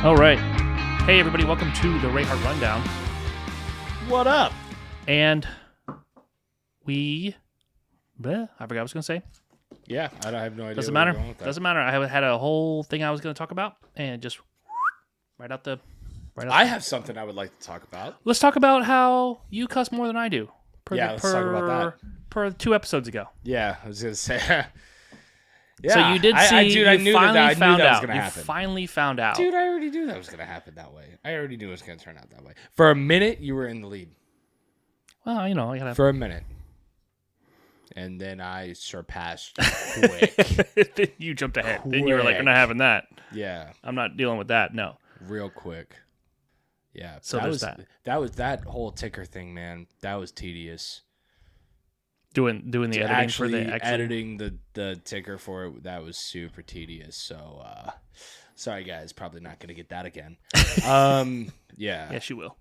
All right. Hey, everybody. Welcome to the Rayhart Rundown. What up? And I forgot what I was going to say. Yeah, I have no idea. Doesn't matter. Doesn't matter. I had a whole thing I was going to talk about, and just I have something I would like to talk about. Let's talk about how you cuss more than I do. Let's talk about that. Per 2 episodes ago. Yeah, I was going to say. Yeah, so you did see. I knew that was going to happen. You finally found out. Dude, I already knew that was going to happen that way. I already knew it was going to turn out that way. For a minute, you were in the lead. Well, I gotta. For a minute. And then I surpassed quick. Then you jumped ahead. Then you were like, "I'm not having that." Yeah, I'm not dealing with that. No. real quick. Yeah, so that was that whole ticker thing, man. That was tedious. Doing the editing for editing the ticker for it, that was super tedious. So sorry guys, probably not gonna get that again. Yeah. Yes, you will.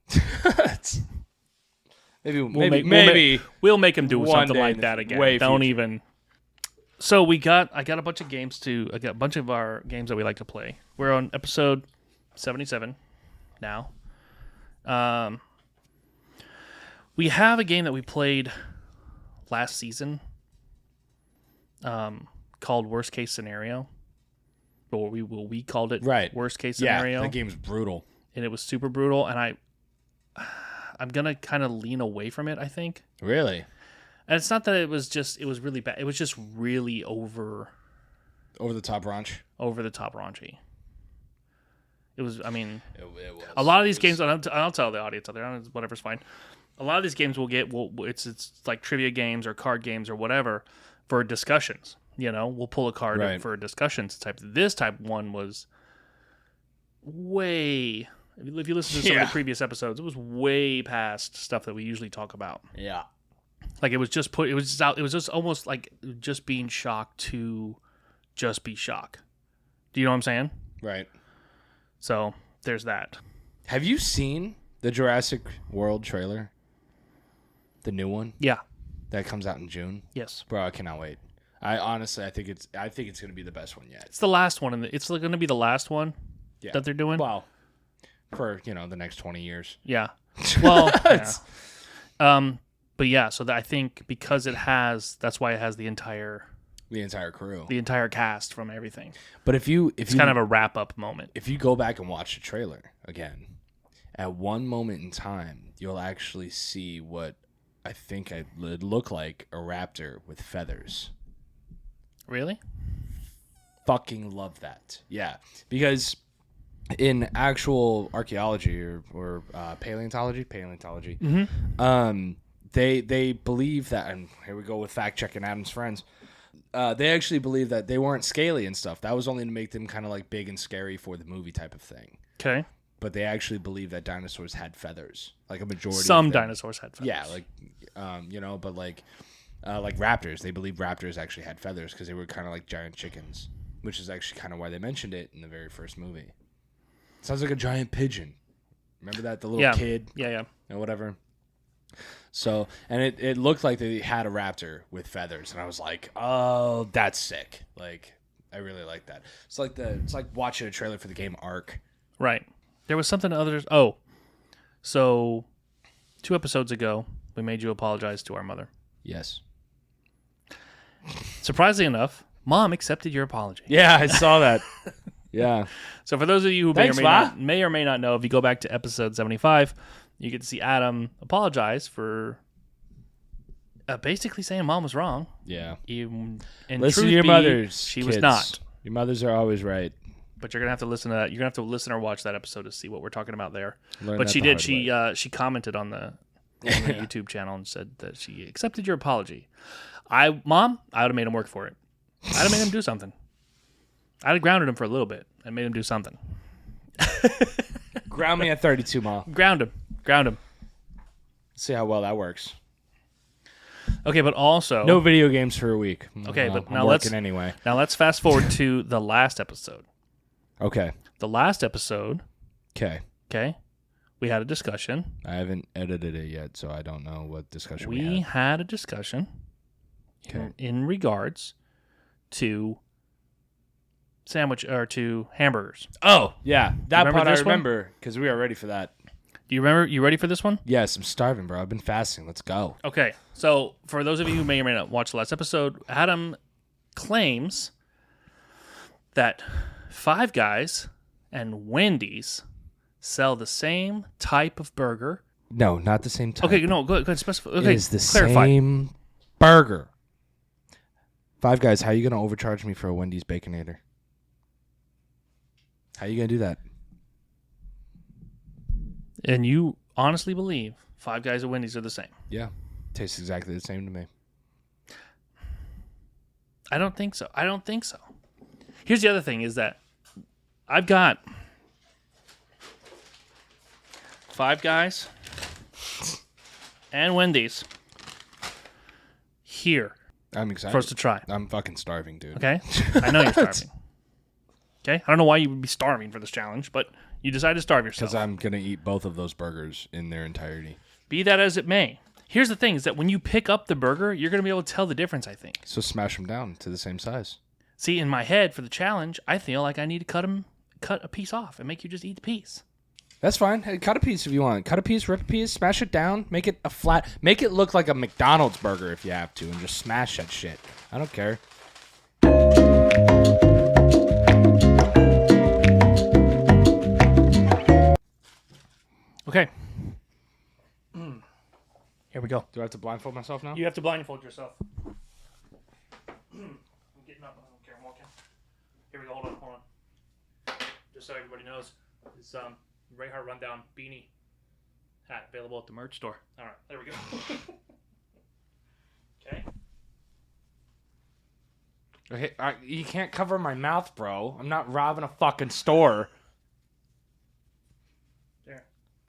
Maybe we'll make him do something like that again. Don't even. So I got a bunch of games I got a bunch of our games that we like to play. We're on episode 77 now. We have a game that we played last season called Worst Case Scenario. Or we called it Worst Case Scenario. Yeah, that game's brutal. And it was super brutal, and I'm going to kind of lean away from it, I think. Really? And it's not that it was really bad. It was just really over the top raunchy. Over the top raunchy. It was, I mean, it was. A lot of these games, I'll tell the audience out there, whatever's fine. A lot of these games it's like trivia games or card games or whatever for discussions. We'll pull a card for discussions type. This type one was way. If you listen to some of the previous episodes, it was way past stuff that we usually talk about. Yeah. Like it was just almost like just being shocked to just be shocked. Do you know what I'm saying? Right. So there's that. Have you seen the Jurassic World trailer? The new one? Yeah. That comes out in June? Yes. Bro, I cannot wait. I think it's going to be the best one yet. It's the last one, and it's going to be the last one that they're doing. Well, for the next 20 years. Yeah. Well, yeah. But yeah, so I think because that's why it has the entire crew, the entire cast from everything. But it's kind of a wrap up moment. If you go back and watch the trailer again, at one moment in time, you'll actually see what I think it would look like a raptor with feathers. Really? Fucking love that. Yeah, because in actual archaeology or paleontology, mm-hmm. They believe that, and here we go with fact checking Adam's friends. They actually believe that they weren't scaly and stuff. That was only to make them kind of like big and scary for the movie type of thing. Okay. But they actually believe that dinosaurs had feathers, like a majority. Some dinosaurs had feathers. Yeah, but like raptors, they believe raptors actually had feathers because they were kind of like giant chickens, which is actually kind of why they mentioned it in the very first movie. Sounds like a giant pigeon. Remember that? The little kid? Yeah. And whatever. So, and it looked like they had a raptor with feathers, and I was like, oh, that's sick. Like, I really like that. It's like watching a trailer for the game Ark. Right. There was something others. Oh, so 2 episodes ago, we made you apologize to our mother. Yes. Surprisingly enough, Mom accepted your apology. Yeah, I saw that. Yeah. So for those of you who may or may not know, if you go back to episode 75, you get to see Adam apologize for basically saying Mom was wrong. Yeah. Listen to your mothers. She kids. Was not. Your mothers are always right. But you're gonna have to listen to that. You're gonna have to listen or watch that episode to see what we're talking about there. Learn but she did. She commented on the YouTube channel and said that she accepted your apology. Mom, I would have made him work for it. I'd have made him do something. I'd have grounded him for a little bit and made him do something. Ground me at 32, Mom. Ground him. See how well that works. Okay, but also no video games for a week. Okay, well, but now let's anyway. Now let's fast forward to the last episode. Okay. The last episode. Okay. We had a discussion. I haven't edited it yet, so I don't know what discussion we had. We had a discussion in regards to sandwich or 2 hamburgers. Oh, yeah. That remember part I this one? remember because we are ready for that. Do you remember? You ready for this one? Yes, I'm starving, bro. I've been fasting. Let's go. Okay. So for those of you who may or may not watch the last episode, Adam claims that Five Guys and Wendy's sell the same type of burger. No, not the same type. Okay, no, go ahead, specify. Okay, It is the clarify. same burger. Five Guys, how are you going to overcharge me for a Wendy's Baconator? How are you going to do that? And you honestly believe Five Guys and Wendy's are the same? Yeah. Tastes exactly the same to me. I don't think so. Here's the other thing is that I've got Five Guys and Wendy's here I'm excited. for us to try. I'm fucking starving, dude. Okay? I know you're starving. Okay? I don't know why you would be starving for this challenge, but you decided to starve yourself. Because I'm going to eat both of those burgers in their entirety. Be that as it may. Here's the thing is that when you pick up the burger, you're going to be able to tell the difference, I think. So smash them down to the same size. See, in my head, for the challenge, I feel like I need to cut a piece off and make you just eat the piece. That's fine. Hey, cut a piece if you want. Cut a piece, rip a piece, smash it down, make it a flat. Make it look like a McDonald's burger if you have to, and just smash that shit. I don't care. Okay. Here we go. Do I have to blindfold myself now? You have to blindfold yourself. I'm getting up. I don't care. I'm walking. Here we go. Hold on. Just so everybody knows, it's Rayhart Rundown beanie hat available at the merch store. All right. There we go. Okay. Okay, you can't cover my mouth, bro. I'm not robbing a fucking store. There.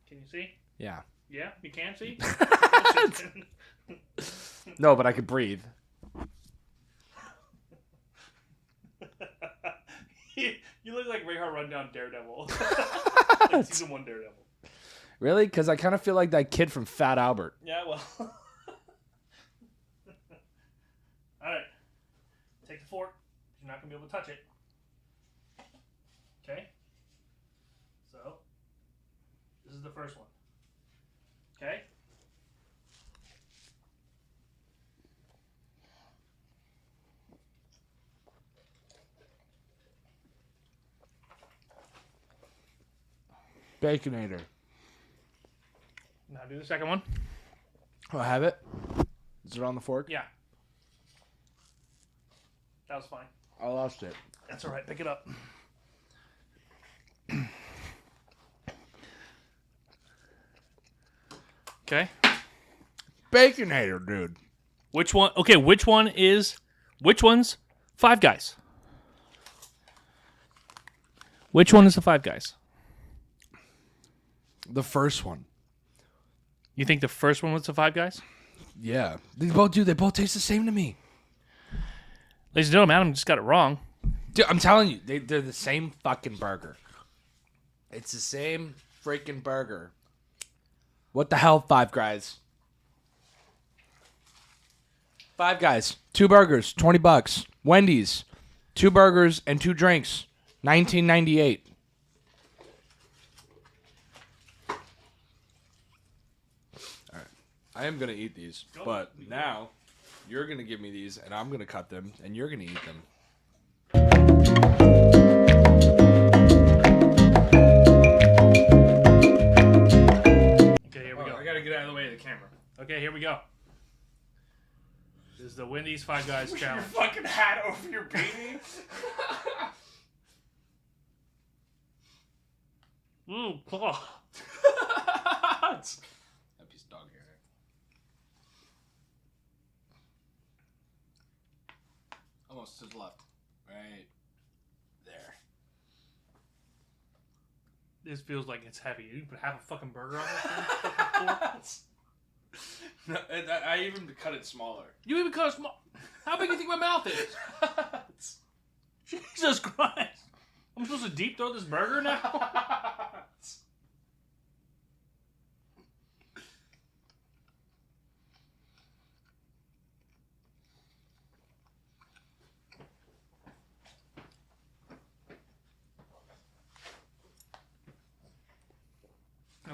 Can you see? Yeah. Yeah, you can see? No, but I could breathe. You look like Rayhart Rundown Daredevil. Like season 1 Daredevil. Really? Because I kind of feel like that kid from Fat Albert. Yeah, well. Alright. Take the fork. You're not going to be able to touch it. Okay? So, this is the first one. Okay? Baconator. Now do the second one. Oh, I have it? Is it on the fork? Yeah. That was fine. I lost it. That's alright. Pick it up. Okay. Baconator, dude. Which one? Okay, which one's Five Guys? Which one is the Five Guys? The first one. You think the first one was the Five Guys? Yeah. They both taste the same to me. Ladies and gentlemen, Adam just got it wrong. Dude, I'm telling you, they're the same fucking burger. It's the same freaking burger. What the hell, Five Guys? Five Guys, 2 burgers, $20. Wendy's, 2 burgers and 2 drinks, $19.98. All right, I am gonna eat these, but now you're gonna give me these, and I'm gonna cut them, and you're gonna eat them. Okay, here we go. I gotta get out of the way of the camera. Okay, here we go. This is the Wendy's Five Guys challenge. Your fucking hat over your beanie. Oh. That piece of dog hair. Almost to the left. Right there. This feels like it's heavy. You put half a fucking burger on this thing? No, I even cut it smaller. You even cut a small. How big do you think my mouth is? Jesus Christ! I'm supposed to deep throat this burger now?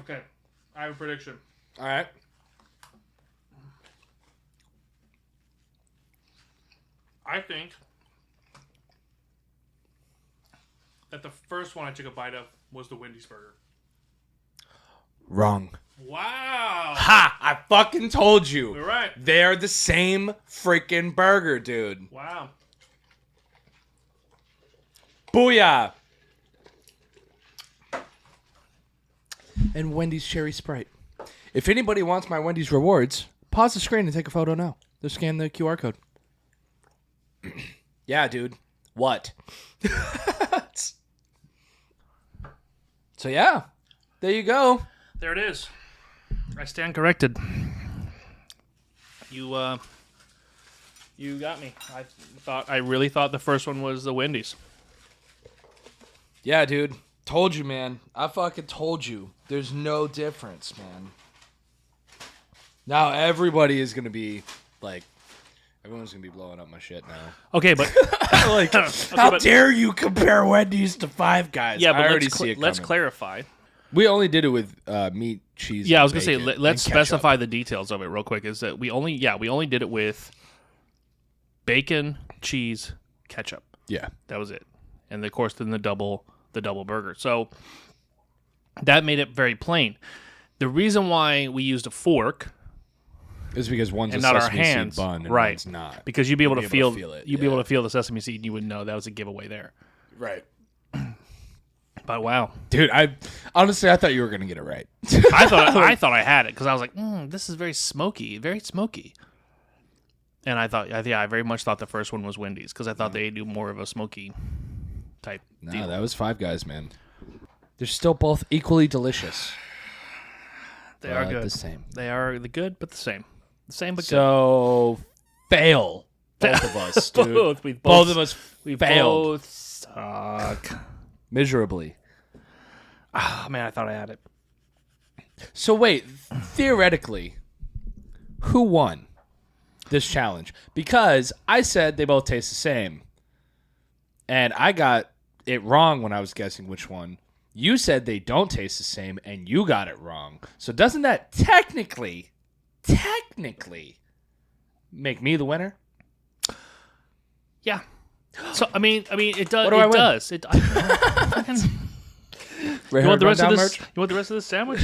Okay. I have a prediction. All right. I think that the first one I took a bite of was the Wendy's burger. Wrong. Wow. Ha! I fucking told you. You're right. They're the same freaking burger, dude. Wow. Booyah! And Wendy's Cherry Sprite. If anybody wants my Wendy's rewards, pause the screen and take a photo now. Just scan the QR code. Yeah, dude. What? So, yeah. There you go. There it is. I stand corrected. You got me. I really thought the first one was the Wendy's. Yeah, dude. Told you, man. I fucking told you. There's no difference, man. Now everybody is going to be, like, everyone's going to be blowing up my shit now. Okay, but... Like, how dare you compare Wendy's to Five Guys? Yeah, but I already see it let's coming. clarify. We only did it with meat, cheese, Yeah, I and was going to say, bacon let's and ketchup. specify the details of it real quick. Is that we only did it with bacon, cheese, ketchup. Yeah. That was it. And, of course, then the double burger. So that made it very plain. The reason why we used a fork It's because one's and a not our sesame seed hands, bun and right? one's not. Because you'd be able to feel it. You'd be able to feel the sesame seed, and you would know that was a giveaway there. Right. But wow, Dude, I thought you were gonna get it right. I thought I had it because I was like, this is very smoky. And I very much thought the first one was Wendy's because I thought they do more of a smoky type deal. No, that was Five Guys, man. They're still both equally delicious. They are good. The same. They are the good, but the same. The same, but So fail. Both of us, dude. We Both of us we failed both suck. miserably. Oh, man, I thought I had it. So wait, theoretically, who won this challenge? Because I said they both taste the same. And I got it wrong when I was guessing which one. You said they don't taste the same, and you got it wrong. So doesn't that technically make me the winner? Yeah. So I mean, it does. What do I It win? does. It. You want the rest of this? You want the rest of this sandwich?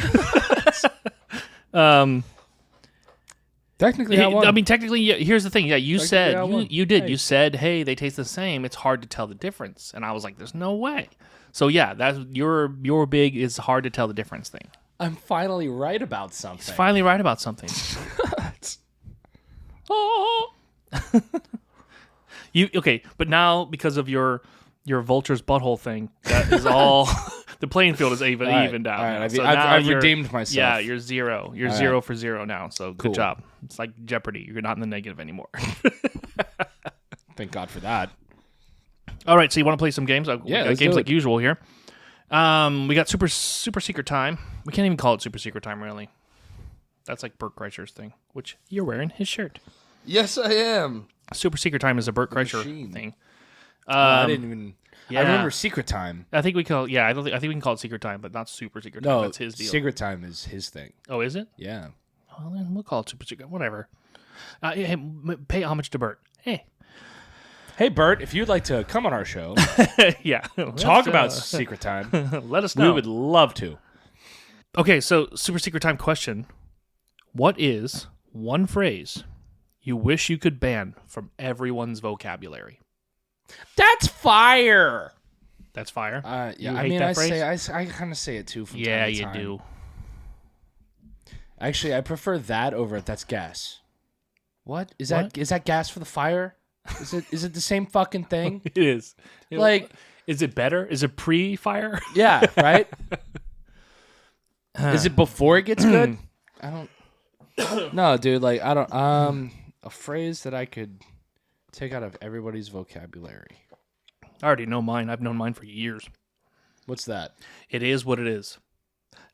Technically, I won. I mean, technically, yeah, here's the thing. Yeah, you said I won. you did. Hey. You said, "Hey, they taste the same. It's hard to tell the difference." And I was like, "There's no way." So yeah, that's your big is hard to tell the difference thing. I'm finally right about something. He's finally right about something. Oh. Okay? But now because of your vulture's butthole thing, that is all. The playing field is evened out. All right, now. I've, So I've, now I've you're- redeemed myself. Yeah, you're zero. You're All 0 right. for 0 now. So Cool. good job. It's like Jeopardy. You're not in the negative anymore. Thank God for that. All right, so you want to play some games? Yeah, we got let's games do like it. usual here. We got super secret time. We can't even call it super secret time, really. That's like Bert Kreischer's thing, which you're wearing his shirt. Yes, I am. Super secret time is a Bert Kreischer machine. thing. I didn't even. yeah. I remember Secret Time. I think we call. Yeah, I think we can call it secret time, but not super secret time. No, That's his deal. Secret Time is his thing. Oh, is it? Yeah. Well, then we'll call it super secret. Whatever. Hey, pay homage to Bert. Hey. Hey, Bert, if you'd like to come on our show, Yeah. talk about Secret Time, Let us we know. would love to. Okay, so super secret time question. What is one phrase you wish you could ban from everyone's vocabulary? That's fire. That's fire. Yeah, You I hate mean, that I phrase? say, I kind of say it too from Yeah, time to you time. do. Actually, I prefer that over that's gas. What is What? that? Is that gas for the fire? Is it the same fucking thing? It is. Like, Is it better? Is it pre-fire? yeah, right. Is it before it gets good? I don't. No, dude. Like, I don't. A phrase that I could take out of everybody's vocabulary. I already know mine. I've known mine for years. What's that? It is what it is.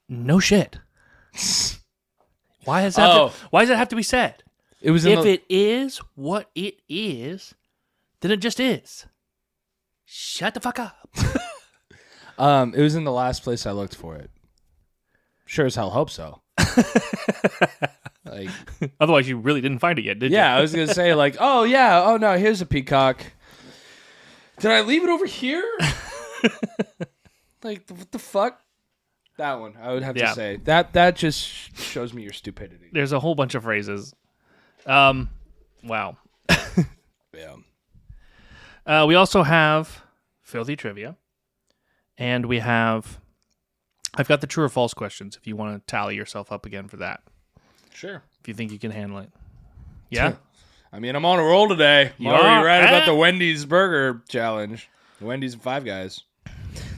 No shit. Why does that have to be said? It was If it is what it is, then it just is. Shut the fuck up. It was in the last place I looked for it. Sure as hell hope so. Like, otherwise, you really didn't find it yet, did you? yeah, I was gonna say like, oh yeah, oh no, here's a peacock. Did I leave it over here? Like, what the fuck? That one, I would have to say that just shows me your stupidity. There's a whole bunch of phrases. Wow. Yeah. We also have filthy trivia, and we have. I've got the true or false questions. If you want to tally yourself up again for that, Sure. if you think you can handle it. Yeah. I mean, I'm on a roll today. You I'm already are? right about the Wendy's burger challenge. The Wendy's and Five Guys.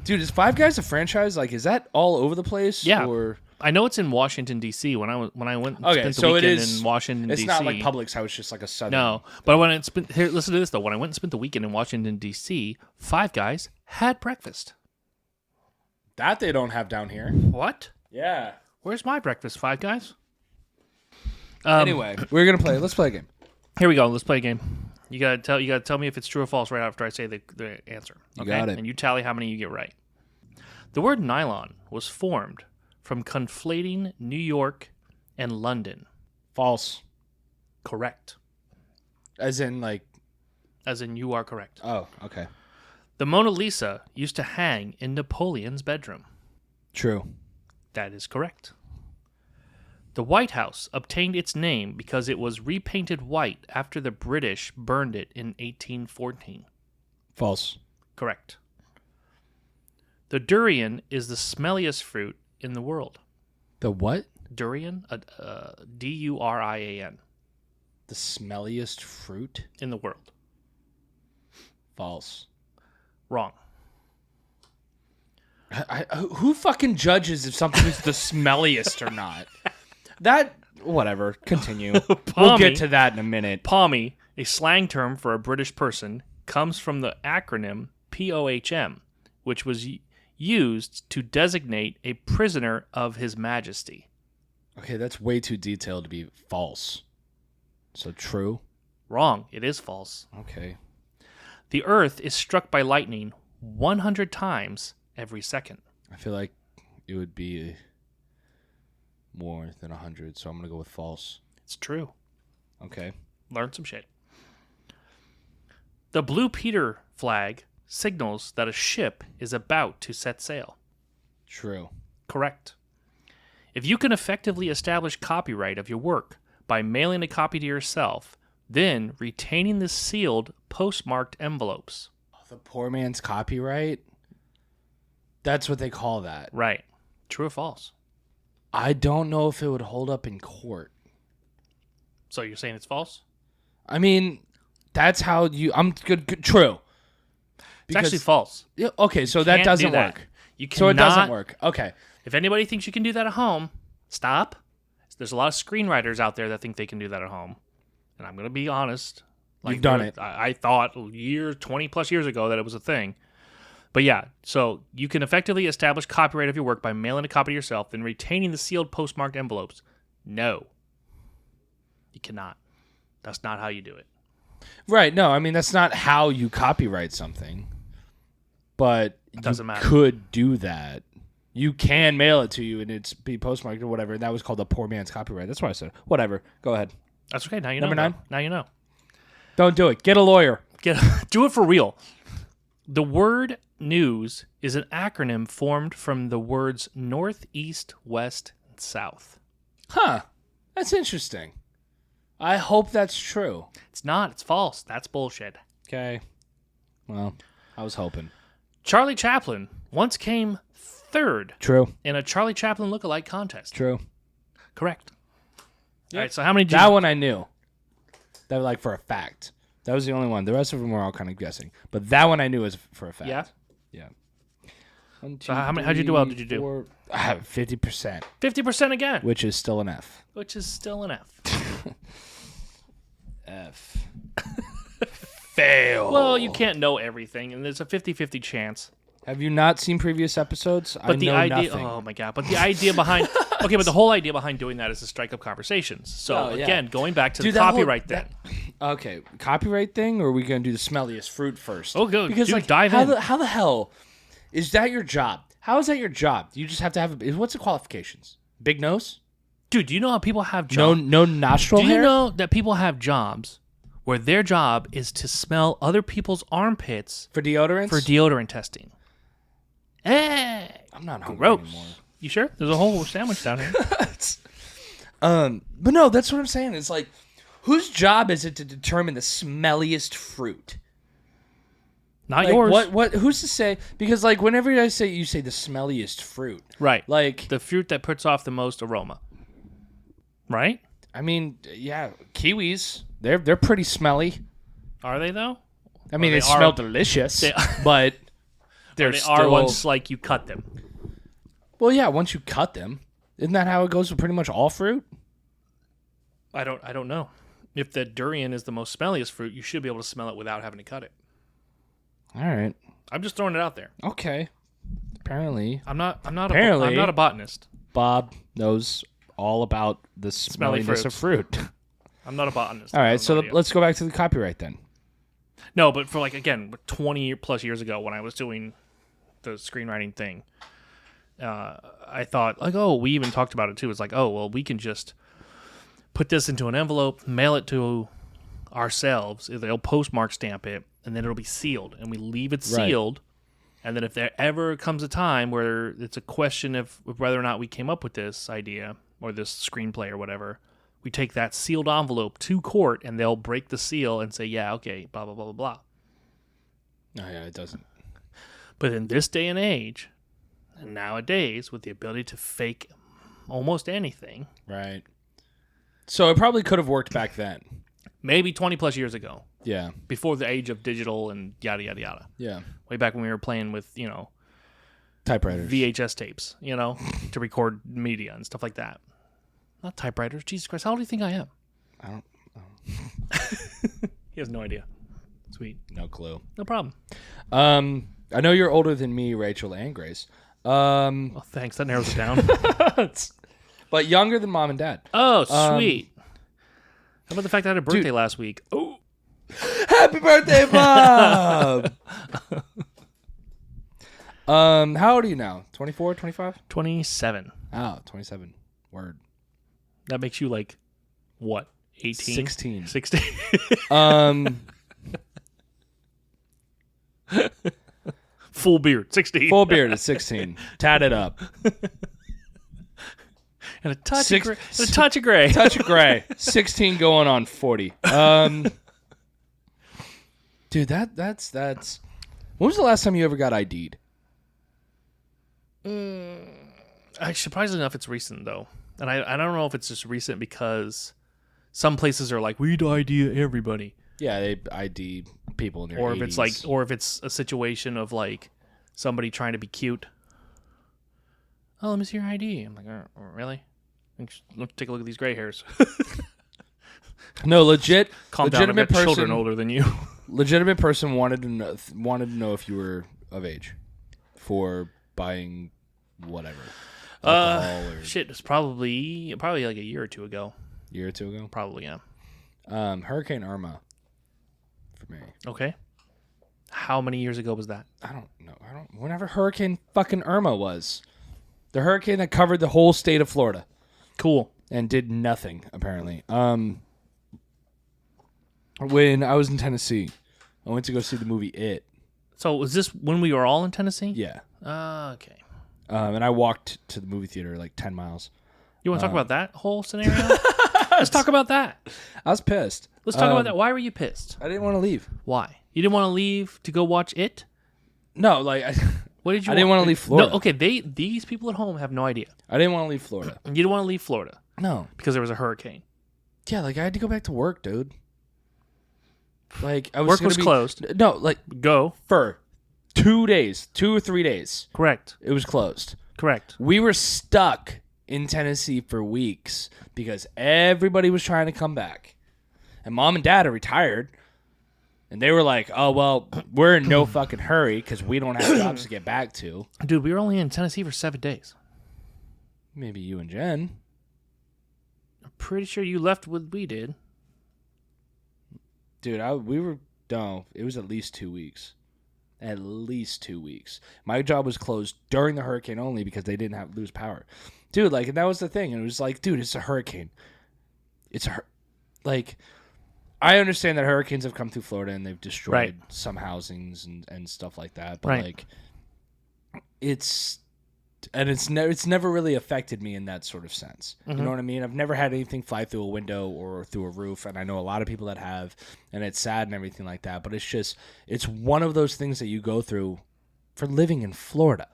Dude, is Five Guys a franchise? Like, is that all over the place? Yeah. Or... I know it's in Washington D.C. When I went and spent the so weekend it is, in Washington D.C. It's not like Publix, how it's just like a southern. No, but when it spent here, listen to this though. When I went and spent the weekend in Washington D.C., Five Guys had breakfast. That they don't have down here. What? Yeah. Where's my breakfast, Five Guys? Anyway, we're gonna play. Let's play a game. Here we go. Let's play a game. You gotta tell me if it's true or false right after I say the answer. Okay? You got it. And you tally how many you get right. The word nylon was formed from conflating New York and London. False. Correct. As in, like... As in, you are correct. Oh, okay. The Mona Lisa used to hang in Napoleon's bedroom. True. That is correct. The White House obtained its name because it was repainted white after the British burned it in 1814. False. Correct. The durian is the smelliest fruit in the world. The what? Durian, Durian. The smelliest fruit? In the world. False. Wrong. Who fucking judges if something is the smelliest or not? That, whatever. Continue. We'll get to that in a minute. Pommy, a slang term for a British person, comes from the acronym POHM, which was used to designate a prisoner of His Majesty. Okay, that's way too detailed to be false. So true? Wrong. It is false. Okay. The Earth is struck by lightning 100 times every second. I feel like it would be more than 100, so I'm going to go with false. It's true. Okay. Learn some shit. The Blue Peter flag signals that a ship is about to set sail. True. Correct. If you can effectively establish copyright of your work by mailing a copy to yourself, then retaining the sealed, postmarked envelopes. The poor man's copyright? That's what they call that. Right. True or false? I don't know if it would hold up in court. So you're saying it's false? I mean, that's how you... I'm good. True. It's actually false. Yeah, okay, so that doesn't work. You cannot, so it doesn't work. Okay. If anybody thinks you can do that at home, stop. There's a lot of screenwriters out there that think they can do that at home. And I'm going to be honest. You've done it. I thought 20 plus years ago that it was a thing. But yeah, so you can effectively establish copyright of your work by mailing a copy to yourself, then retaining the sealed postmarked envelopes. No. You cannot. That's not how you do it. Right. No, I mean, that's not how you copyright something. But it doesn't matter. Could do that. You can mail it to you and it's be postmarked or whatever. And that was called a poor man's copyright. That's what I said. Whatever. Go ahead. That's okay. Now you know. Number 9? Now you know. Don't do it. Get a lawyer. Do it for real. The word news is an acronym formed from the words north, east, west, and south. Huh. That's interesting. I hope that's true. It's not. It's false. That's bullshit. Okay. Well, I was hoping. Charlie Chaplin once came third. True. In a Charlie Chaplin lookalike contest. True. Correct. Yep. All right, so how many did That one I knew. That was like for a fact. That was the only one. The rest of them were all kind of guessing. But that one I knew was for a fact. Yeah? Yeah. 1, 2, So how'd you do? How did you do? 4, 50%. 50% again. Which is still an F. Which is still an F. F. Fail. Well, you can't know everything, and there's a 50-50 chance. Have you not seen previous episodes? But I the know idea, nothing. oh my god! But the idea behind, okay, but the whole idea behind doing that is to strike up conversations. So again, going back to the copyright thing. Okay, copyright thing, or are we gonna do the smelliest fruit first? Oh, good. Because Dude, dive in. How the hell is that your job? How is that your job? You just have to have. What's the qualifications? Big nose? Dude, do you know how people have jobs? No nostril hair? Do you know that people have jobs where their job is to smell other people's armpits for deodorants? For deodorant testing. Hey, I'm not hungry gross. anymore. You sure? There's a whole sandwich down here. But no, that's what I'm saying. It's like, whose job is it to determine the smelliest fruit? Not like, yours. What? Who's to say? Because like, whenever you say the smelliest fruit, right? Like the fruit that puts off the most aroma, right? I mean, yeah, kiwis. They're pretty smelly. Are they though? I mean, they smell delicious, but they are once like you cut them. Well, yeah, once you cut them, isn't that how it goes with pretty much all fruit? I don't know. If the durian is the most smelliest fruit, you should be able to smell it without having to cut it. All right. I'm just throwing it out there. Okay. Apparently, I'm not a botanist. Bob knows all about the smelliness of fruit. I'm not a botanist. All right, so let's go back to the copyright then. No, but for like, again, 20 plus years ago when I was doing the screenwriting thing, I thought, like, oh, we even talked about it too. It's like, oh, well, we can just put this into an envelope, mail it to ourselves. They'll postmark stamp it, and then it'll be sealed. And we leave it sealed. Right. And then if there ever comes a time where it's a question of whether or not we came up with this idea or this screenplay or whatever, we take that sealed envelope to court, and they'll break the seal and say, yeah, okay, blah, blah, blah, blah, blah. Oh, yeah, it doesn't. But in this day and age, and nowadays, with the ability to fake almost anything. Right. So it probably could have worked back then. Maybe 20 plus years ago. Yeah. Before the age of digital and yada, yada, yada. Yeah. Way back when we were playing with, typewriters. VHS tapes, to record media and stuff like that. Not typewriters. Jesus Christ, how old do you think I am? I don't He has no idea. Sweet. No clue. No problem. I know you're older than me, Rachel and Grace. Well, thanks. That narrows it down. But younger than mom and dad. Oh, sweet. How about the fact that I had a birthday last week? Oh. Happy birthday, Bob! How old are you now? 24, 25? 27. Oh, 27. Word. That makes you like, what, 18? 16. 16. Full beard, 16. Full beard at 16. Tatted up. And a touch of gray. Touch of gray. 16 going on 40. Dude, that's. When was the last time you ever got ID'd? Surprisingly enough, it's recent though, and I don't know if it's just recent because some places are like, we ID everybody. Yeah, they ID people in their 80s. Or if it's a situation of like somebody trying to be cute. Oh, let me see your ID. I'm like, oh, really? Let's take a look at these gray hairs. No, legitimate down, person. Children older than you. Legitimate person wanted to know if you were of age for buying whatever. Shit, it's probably like a year or two ago. Year or two ago? Probably, yeah. Hurricane Irma for me. Okay. How many years ago was that? I don't know. Whenever Hurricane fucking Irma was. The hurricane that covered the whole state of Florida. Cool. And did nothing, apparently. When I was in Tennessee, I went to go see the movie It. So was this when we were all in Tennessee? Yeah. Okay. And I walked to the movie theater like 10 miles. You want to talk about that whole scenario? Let's talk about that. I was pissed. Let's talk about that. Why were you pissed? I didn't want to leave. Why? You didn't want to leave to go watch It? No, like... What did you I didn't want to leave Florida. No, okay, these people at home have no idea. I didn't want to leave Florida. You didn't want to leave Florida? No. Because there was a hurricane. Yeah, like I had to go back to work, dude. Like I was Work was closed. No, like go for 2 days, 2 or 3 days. Correct. It was closed. Correct. We were stuck in Tennessee for weeks because everybody was trying to come back. And mom and dad are retired. And they were like, oh, well, we're in no fucking hurry because we don't have jobs to get back to. Dude, we were only in Tennessee for 7 days. Maybe you and Jen. I'm pretty sure you left what we did. Dude, it was at least 2 weeks. At least 2 weeks. My job was closed during the hurricane only because they didn't lose power. dude, like, and that was the thing. And it was like, dude, it's a hurricane. Like, I understand that hurricanes have come through Florida and they've destroyed some housings and stuff like that. But like, it's never really affected me in that sort of sense. You know what I mean? I've never had anything fly through a window or through a roof, and I know a lot of people that have, and it's sad and everything like that. But it's one of those things that you go through for living in Florida.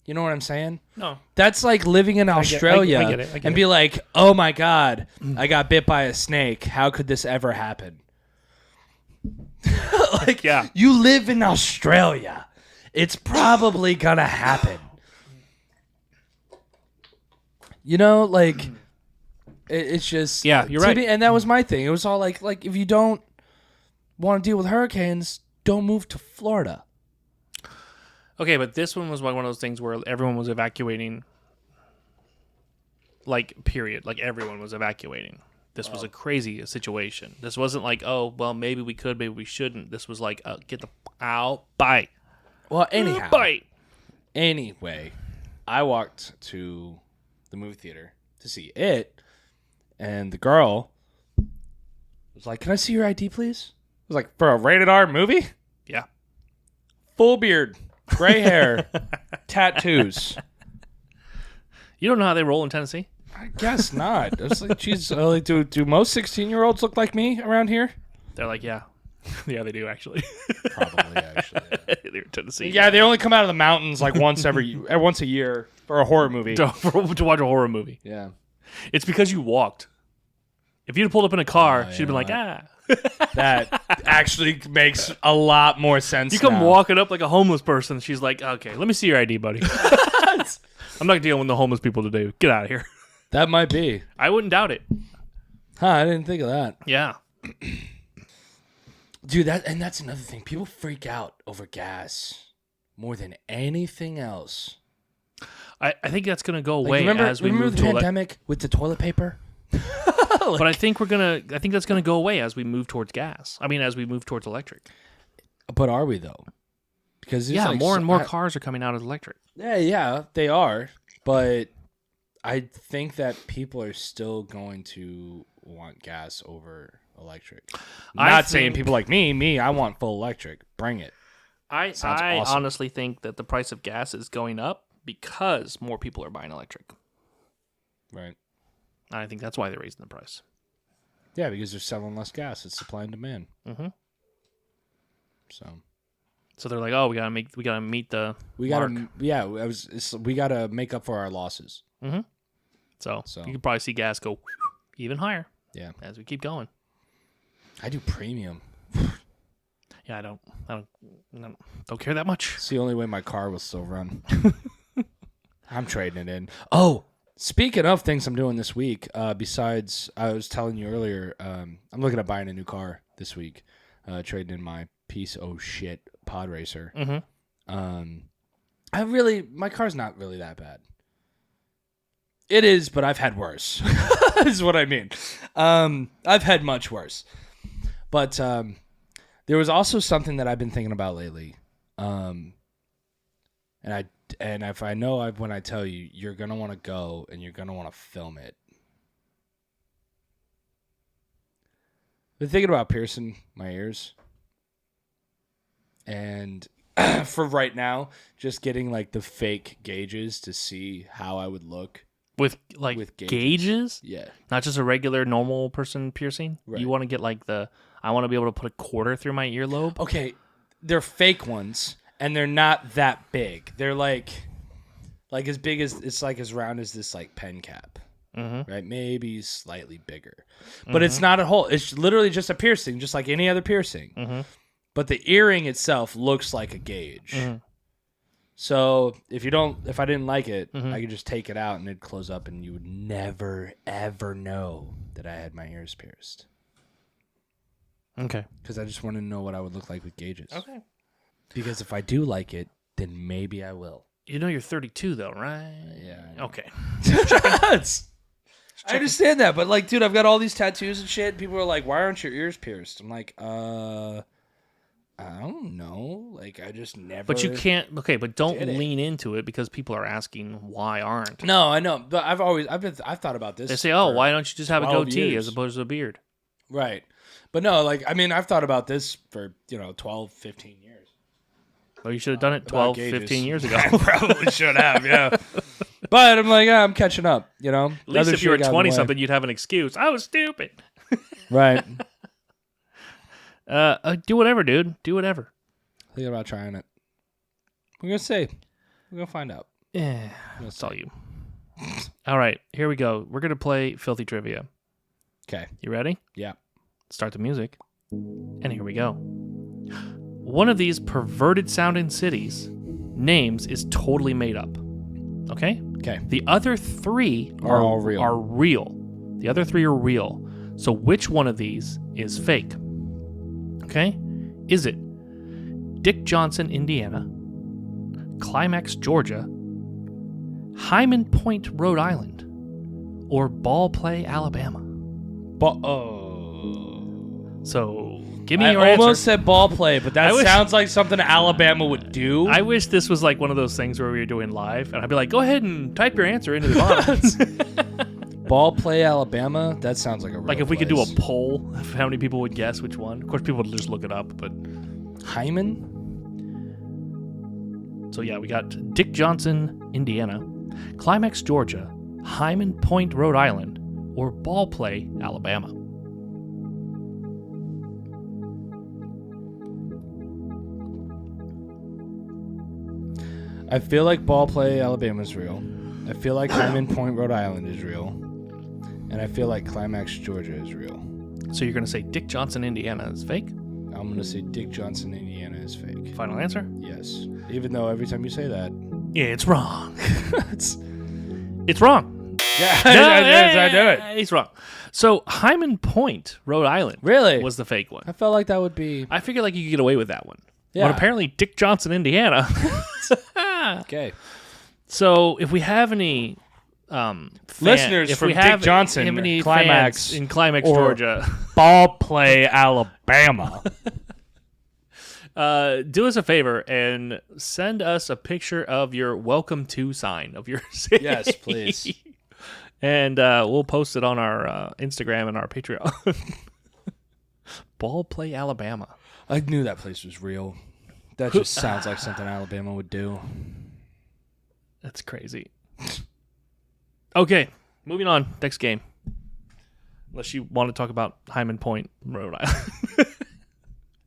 You know what I'm saying? No. That's like living in Australia I get it. and be like, oh my God, I got bit by a snake. How could this ever happen? Like, you live in Australia. It's probably going to happen. You know, like, it's just... Yeah, you're right. And that was my thing. It was all like if you don't want to deal with hurricanes, don't move to Florida. Okay, but this one was like one of those things where everyone was evacuating, like, period. Like, everyone was evacuating. This was a crazy situation. This wasn't like, oh, well, maybe we could, maybe we shouldn't. This was like, get the out, bye. Well, anyhow. Bye. Anyway, I walked to the movie theater to see it, and the girl was like, can I see your ID, please? I was like, for a rated R movie? Yeah. Full beard. Gray hair, tattoos. You don't know how they roll in Tennessee? I guess not. It's like, geez, like, do most 16-year-olds look like me around here? They're like, yeah. Yeah, they do, actually. Probably, actually. Yeah. They're in Tennessee. Yeah, they only come out of the mountains like once a year for a horror movie. To watch a horror movie. Yeah. It's because you walked. If you'd have pulled up in a car, she'd have been like, That actually makes a lot more sense. You come walking up like a homeless person. She's like, okay, let me see your ID, buddy. I'm not dealing with the homeless people today. Get out of here. That might be. I wouldn't doubt it. Huh, I didn't think of that. Yeah. Dude, that's another thing. People freak out over gas more than anything else. I think that's going to go away as we remember move the to pandemic with the toilet paper? But I think that's gonna go away as we move towards gas. I mean, as we move towards electric. But are we though? Because more and more cars are coming out as electric. Yeah, they are. But I think that people are still going to want gas over electric. I'm not saying people like me. I want full electric. Bring it. I honestly think that the price of gas is going up because more people are buying electric. Right. I think that's why they're raising the price. Yeah, because they're selling less gas. It's supply and demand. Mm-hmm. So they're like, oh, we gotta meet the mark. We gotta make up for our losses. Mm-hmm. So you can probably see gas go even higher. Yeah, as we keep going. I do premium. Yeah, I don't care that much. It's the only way my car will still run. I'm trading it in. Oh. Speaking of things I'm doing this week, besides I was telling you earlier, I'm looking at buying a new car this week, trading in my piece of shit pod racer. Mm-hmm. My car's not really that bad. It is, but I've had worse. Is what I mean. I've had much worse. But there was also something that I've been thinking about lately, and if I know when I tell you, you're going to want to go and you're going to want to film it. Been thinking about piercing my ears. And for right now, just getting like the fake gauges to see how I would look. With gauges? Yeah. Not just a regular normal person piercing? Right. You want to get like I want to be able to put a quarter through my earlobe? Okay. They're fake ones. And they're not that big. They're like as big as it's like as round as this like pen cap, right? Maybe slightly bigger, but it's not a hole. It's literally just a piercing, just like any other piercing. But the earring itself looks like a gauge. So if I didn't like it, I could just take it out and it'd close up, and you would never ever know that I had my ears pierced. Okay. Because I just wanted to know what I would look like with gauges. Okay. Because if I do like it, then maybe I will. You know you're 32 though, right? Yeah. Okay. I understand that, but like, dude, I've got all these tattoos and shit. People are like, "Why aren't your ears pierced?" I'm like, I don't know. Like, I just never. But you can't. Okay, but don't lean into it because people are asking why aren't. No, I know. But I've thought about this. They say, "Oh, why don't you just have a goatee as opposed to a beard?" Right. But no, like, I mean, I've thought about this for 12, 15 years. Well, you should have done it 12, 15 years ago. I probably should have. Yeah. But I'm like, I'm catching up. At least if you were 20-something, you'd have an excuse. I was stupid. Right. Do whatever, dude. Do whatever. Thinking about trying it. We're gonna see. We're gonna find out. Yeah, that's all you. All right, here we go. We're gonna play Filthy Trivia. Okay. You ready? Yeah. Start the music. And here we go. One of these perverted sounding cities names is totally made up. Okay? Okay. The other three are all real. Are real. The other three are real. So which one of these is fake? Okay? Is it Dick Johnson, Indiana, Climax, Georgia, Hyman Point, Rhode Island, or Ball Play, Alabama? So, give me your answer. I almost said Ball Play, but that sounds like something Alabama would do. I wish this was like one of those things where we were doing live, and I'd be like, go ahead and type your answer into the bottom. Ball Play, Alabama? That sounds like a real Like if we could place. do a poll of how many people would guess which one. Of course, people would just look it up, but... Hyman? So yeah, we got Dick Johnson, Indiana, Climax, Georgia, Hyman Point, Rhode Island, or Ball Play, Alabama. I feel like Ball Play, Alabama is real. I feel like Hyman Point, Rhode Island is real. And I feel like Climax, Georgia is real. So you're going to say Dick Johnson, Indiana is fake? I'm going to say Dick Johnson, Indiana is fake. Final answer? Yes. Even though every time you say that... It's wrong. It's wrong. Yeah, I do it. He's wrong. So Hyman Point, Rhode Island, really was the fake one. I felt like that would be... I figured like you could get away with that one. Yeah. But apparently Dick Johnson, Indiana. Okay. So if we have any listeners from Dick Johnson, Climax in Climax, Georgia, Ball Play, Alabama, do us a favor and send us a picture of your welcome to sign of your city. Yes, please. And we'll post it on our Instagram and our Patreon. Ball Play, Alabama. I knew that place was real. That just sounds like something Alabama would do. That's crazy. Okay, moving on. Next game. Unless you want to talk about Hyman Point, Rhode Island.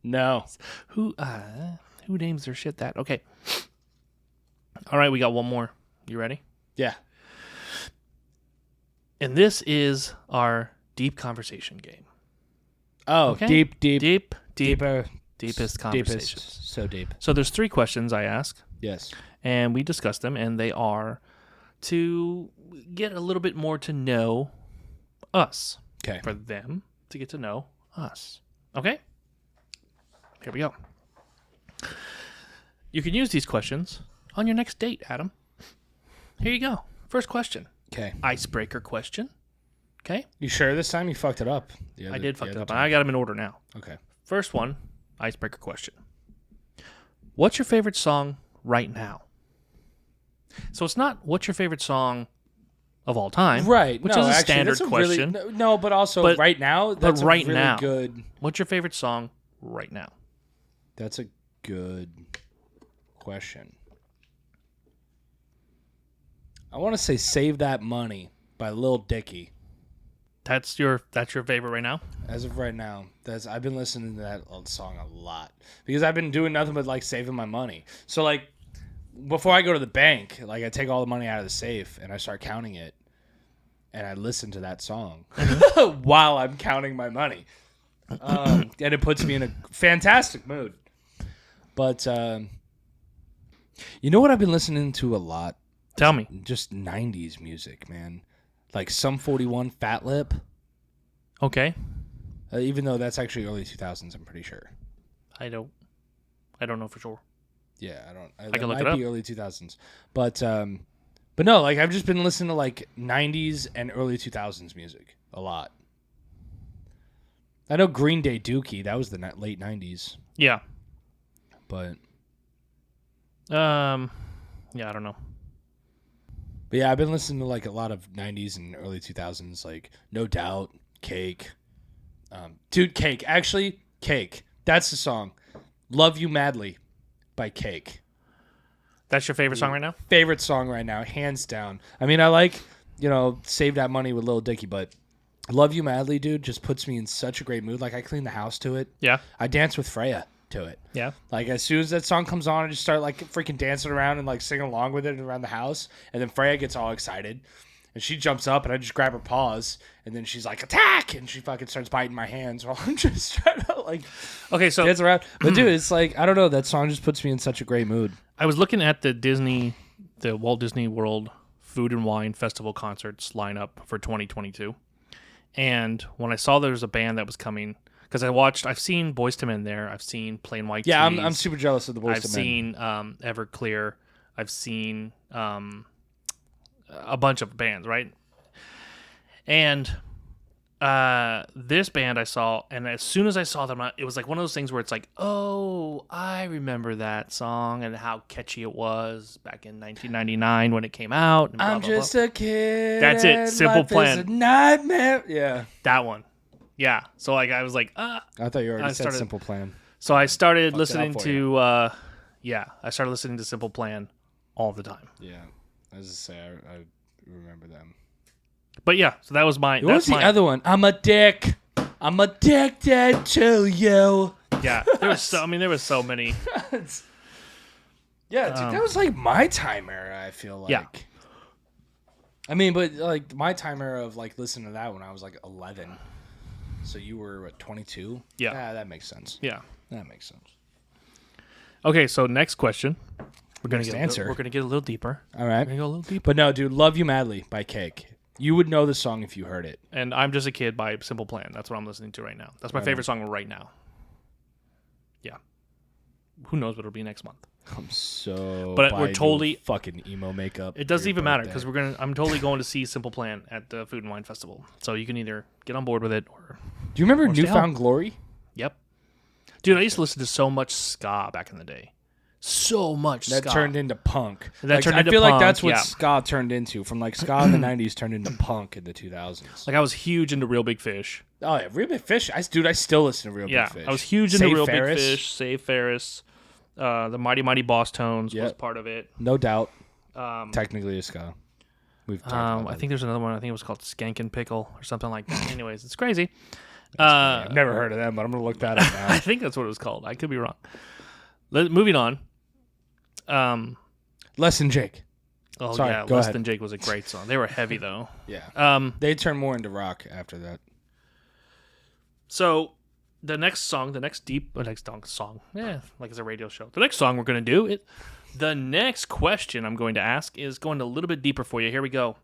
No. Who names their shit that? Okay. All right, we got one more. You ready? Yeah. And this is our deep conversation game. Oh, okay? deeper. Deepest conversations. Deepest. So deep. So there's 3 questions I ask. Yes. And we discuss them, and they are to get a little bit more to know us. Okay. For them to get to know us. Okay? Here we go. You can use these questions on your next date, Adam. Here you go. First question. Okay. Icebreaker question. Okay? You sure this time you fucked it up? I did fuck it up. I got them in order now. Okay. First one, icebreaker question. What's your favorite song right now? So it's not what's your favorite song of all time, right? Which is a standard question. No, but also right now. That's right a really now, good. What's your favorite song right now? That's a good question. I want to say "Save That Money" by Lil Dicky. That's your favorite right now? As of right now, I've been listening to that song a lot because I've been doing nothing but like saving my money. So like before I go to the bank, like I take all the money out of the safe and I start counting it, and I listen to that song while I'm counting my money, and it puts me in a fantastic mood. But you know what I've been listening to a lot? Tell me. Just 90s music, man. Like Sum 41, Fat Lip. Okay. Even though that's actually early 2000s, I'm pretty sure. I don't know for sure. Yeah, I don't. I can look it up. Might be early 2000s, but no, like I've just been listening to like 90s and early 2000s music a lot. I know Green Day Dookie, that was the late 90s. Yeah. but yeah, I don't know. But yeah, I've been listening to like a lot of 90s and early 2000s, like No Doubt, Cake. Dude, Cake. Actually, Cake. That's the song. Love You Madly by Cake. That's your favorite song right now? Favorite song right now, hands down. I mean, I like, Save That Money with Lil Dicky, but Love You Madly, dude, just puts me in such a great mood. Like, I clean the house to it. Yeah. I dance with Freya to it. Yeah. Like, as soon as that song comes on, I just start, like, freaking dancing around and, like, singing along with it around the house. And then Freya gets all excited. And she jumps up, and I just grab her paws. And then she's like, attack! And she fucking starts biting my hands while I'm just trying to, like, okay, so dance around. But, dude, it's like, I don't know. That song just puts me in such a great mood. I was looking at the Walt Disney World Food and Wine Festival concerts lineup for 2022. And when I saw there was a band that was coming... Because I've seen Boyz II Men there. I've seen Plain White T's. Yeah, I'm super jealous of the Boyz II Men. I've seen Everclear. I've seen a bunch of bands, right? And this band I saw, and as soon as I saw them, it was like one of those things where it's like, oh, I remember that song and how catchy it was back in 1999 when it came out. And blah, I'm blah, just blah. a kid. That's it. Simple Plan. Is a nightmare. Yeah. That one. Yeah. So like I was like, I thought you already said Simple Plan. So I started listening to I started listening to Simple Plan all the time. Yeah. As I say, I remember them. But yeah, so that was mine. What was the other one? I'm a dick. I'm addicted to you. Yeah. There was so many. Yeah, dude, that was like my time era, I feel like. Yeah. I mean, but like my time era of like listening to that when I was like 11. So you were what, 22? Yeah. That makes sense. Yeah. That makes sense. Okay, so next question. We're gonna answer. We're gonna get a little deeper. All right. We're gonna go a little deeper. But no, dude, Love You Madly by Cake. You would know the song if you heard it. And I'm Just a Kid by Simple Plan. That's what I'm listening to right now. That's my favorite song right now. Yeah. Who knows what it'll be next month? I'm so. But we're totally fucking emo makeup. It doesn't even matter because I'm totally going to see Simple Plan at the Food and Wine Festival. So you can either get on board with it or. Do you remember Newfound Glory? Yep. Dude, I used to listen to so much ska back in the day. So much ska. That turned into punk. I feel like punk, that's what ska turned into. From like ska in the 90s turned into punk in the 2000s. Like I was huge into Real Big Fish. Oh yeah, Real Big Fish. I still listen to Real Big Fish. I was huge into Real Big Fish. Save Ferris. The Mighty Mighty Boss Tones was part of it. No Doubt. Technically a ska. We've talked about that. I think there's another one. I think it was called Skank and Pickle or something like that. Anyways, it's crazy. I've never heard of them, but I'm going to look that up now. I think that's what it was called. I could be wrong. Moving on. Less Than Jake. Oh, Sorry, yeah. Less Than Jake was a great song. They were heavy, though. Yeah. They turned more into rock after that. So, the next song, yeah, like it's a radio show. The next song we're going to do, the next question I'm going to ask is going a little bit deeper for you. Here we go.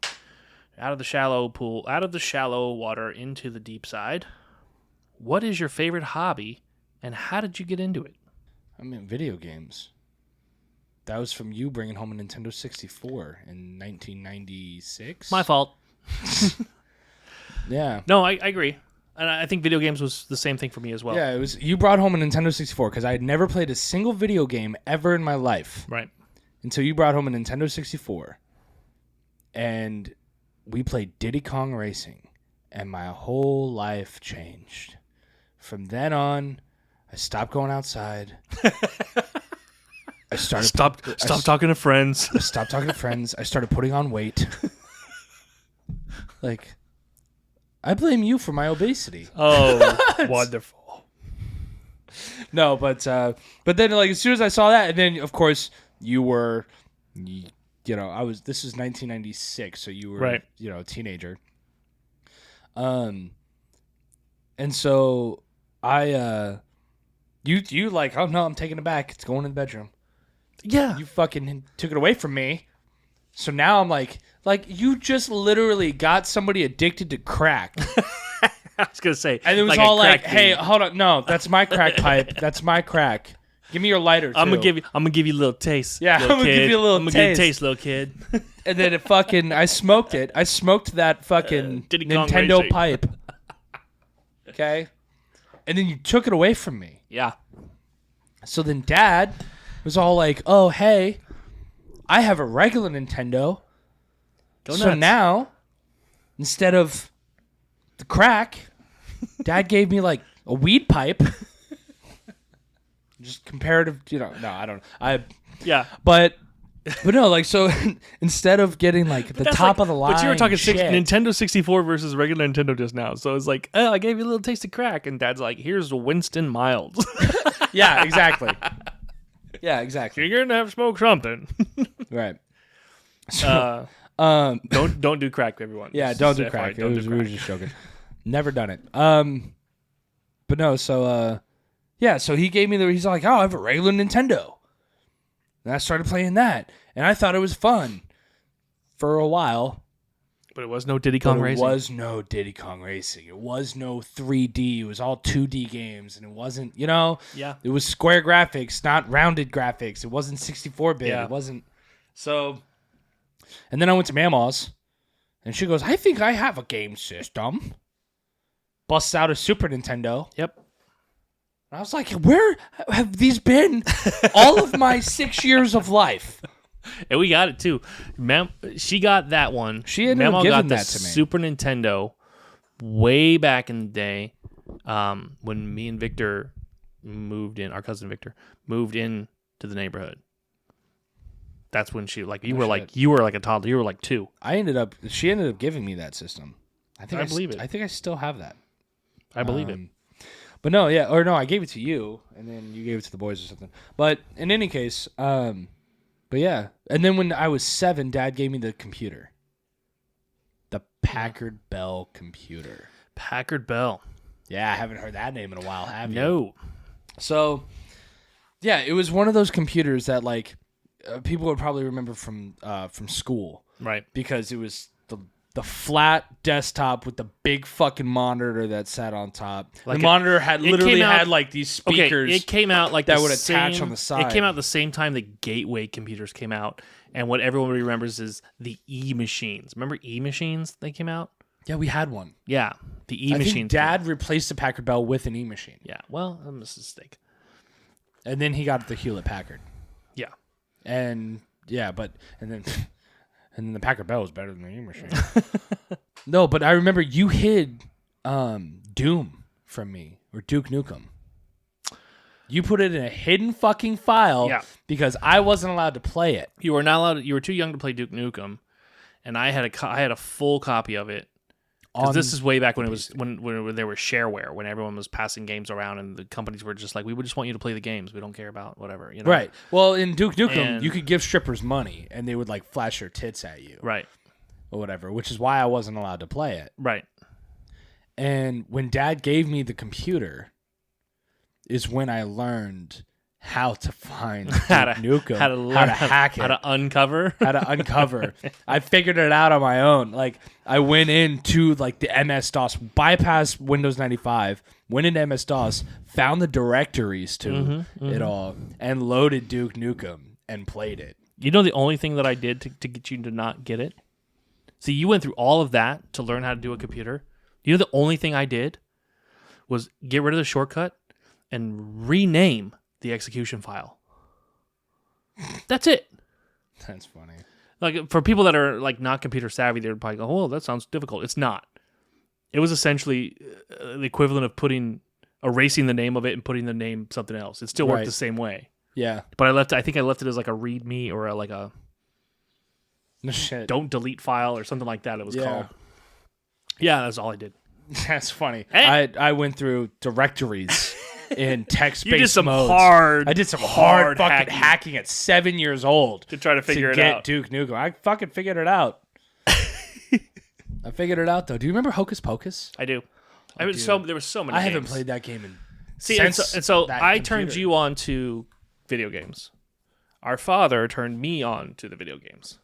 Out of the shallow water into the deep side. What is your favorite hobby, and how did you get into it? I mean, video games. That was from you bringing home a Nintendo 64 in 1996. My fault. Yeah. No, I agree. And I think video games was the same thing for me as well. Yeah, it was. You brought home a Nintendo 64 because I had never played a single video game ever in my life. Right. Until you brought home a Nintendo 64. And we played Diddy Kong Racing. And my whole life changed. From then on, I stopped going outside. I started stop talking to friends. I stopped talking to friends. I started putting on weight. Like, I blame you for my obesity. Oh, wonderful. No, but then like as soon as I saw that, and then of course you were, this is 1996, so you were right. A teenager. And so you like, oh no, I'm taking it back. It's going in the bedroom. Yeah. You fucking took it away from me. So now I'm like you just literally got somebody addicted to crack. I was gonna say, and it was like all like, "Hey, hold on, no, that's my crack pipe. That's my crack. Give me your lighter." Too. I'm gonna give you a little taste. Yeah, I'm gonna give you a little taste. I'm gonna give you a taste, little kid. And then I smoked it. I smoked that fucking Nintendo pipe. Okay, and then you took it away from me. Yeah. So then Dad was all like, "Oh, hey, I have a regular Nintendo. So now, instead of the crack, Dad gave me like a weed pipe." Just comparative, no, I don't know. But no, like, so instead of getting like the top of the line, but you were talking Nintendo 64 versus regular Nintendo just now. So it's like, oh, I gave you a little taste of crack, and Dad's like, here's Winston Miles. Yeah, exactly. Yeah, exactly. You're gonna have smoke something, right? So, don't do crack, everyone. Yeah, don't do crack. We were just joking. Never done it. But no, so yeah, so he gave me he's like, oh, I have a regular Nintendo. And I started playing that. And I thought it was fun for a while. But it was no Diddy Kong Racing. It was no Diddy Kong Racing. It was no 3D. It was all 2D games. And it wasn't, Yeah. It was square graphics, not rounded graphics. It wasn't 64-bit. Yeah. It wasn't. So, and then I went to Mama's. And she goes, I think I have a game system. Busts out a Super Nintendo. Yep. I was like, where have these been all of my 6 years of life? And we got it too. She got that one. She ended up giving that to me. Super Nintendo way back in the day when me and Victor moved in. Our cousin Victor moved in to the neighborhood. That's when you were like a toddler. You were like 2. She ended up giving me that system. I believe it. I think I still have that. I believe it. But no, yeah, or no, I gave it to you, and then you gave it to the boys or something. But in any case, but yeah. And then when I was 7, Dad gave me the computer. The Packard Bell computer. Packard Bell. Yeah, I haven't heard that name in a while, have you? No. So, yeah, it was one of those computers that, like, people would probably remember from school. Right. Because it was the flat desktop with the big fucking monitor that sat on top. Like the monitor had like these speakers. Okay, it came out like that would attach on the side. It came out the same time the Gateway computers came out, and what everyone remembers is the E-machines. Remember E-machines? They came out. Yeah, we had one. Yeah, the E-machines. I think Dad replaced the Packard Bell with an E-machine. Yeah, well, that was a mistake. And then he got the Hewlett Packard. Yeah, and then the Packard Bell was better than the E-machine. No, but I remember you hid Doom from me, or Duke Nukem. You put it in a hidden fucking file because I wasn't allowed to play it. You were not allowed. You were too young to play Duke Nukem, and I had a full copy of it. Because this is way back when it was when there was shareware, when everyone was passing games around, and the companies were just like, we would just want you to play the games. We don't care about whatever. Right. Well, in Duke Nukem, you could give strippers money, and they would like flash their tits at you. Right. Or whatever, which is why I wasn't allowed to play it. Right. And when Dad gave me the computer, is when I learned how to find Duke Nukem, how to hack it, how to uncover. I figured it out on my own. Like, I went into like the MS-DOS, bypassed Windows 95, went into MS-DOS, found the directories to it all, and loaded Duke Nukem and played it. You know the only thing that I did to get you to not get it? See, you went through all of that to learn how to do a computer. You know the only thing I did was get rid of the shortcut and rename the execution file. That's it. That's funny. Like, for people that are like not computer savvy, they're probably go, "Oh, that sounds difficult." It's not. It was essentially the equivalent of erasing the name of it and putting the name something else. It still worked the same way. Yeah. But I think I left it as like a README or like a shit. Don't delete file or something like that. It was called. Yeah, that's all I did. That's funny. Hey. I went through directories in text-based You did some modes. hard. I did some hard fucking hacking at 7 years old to try to figure it out. Duke Nukem. I fucking figured it out. I figured it out though. Do you remember Hocus Pocus? I do. There were so many. I haven't played that game in. So I turned you on to video games. Our father turned me on to the video games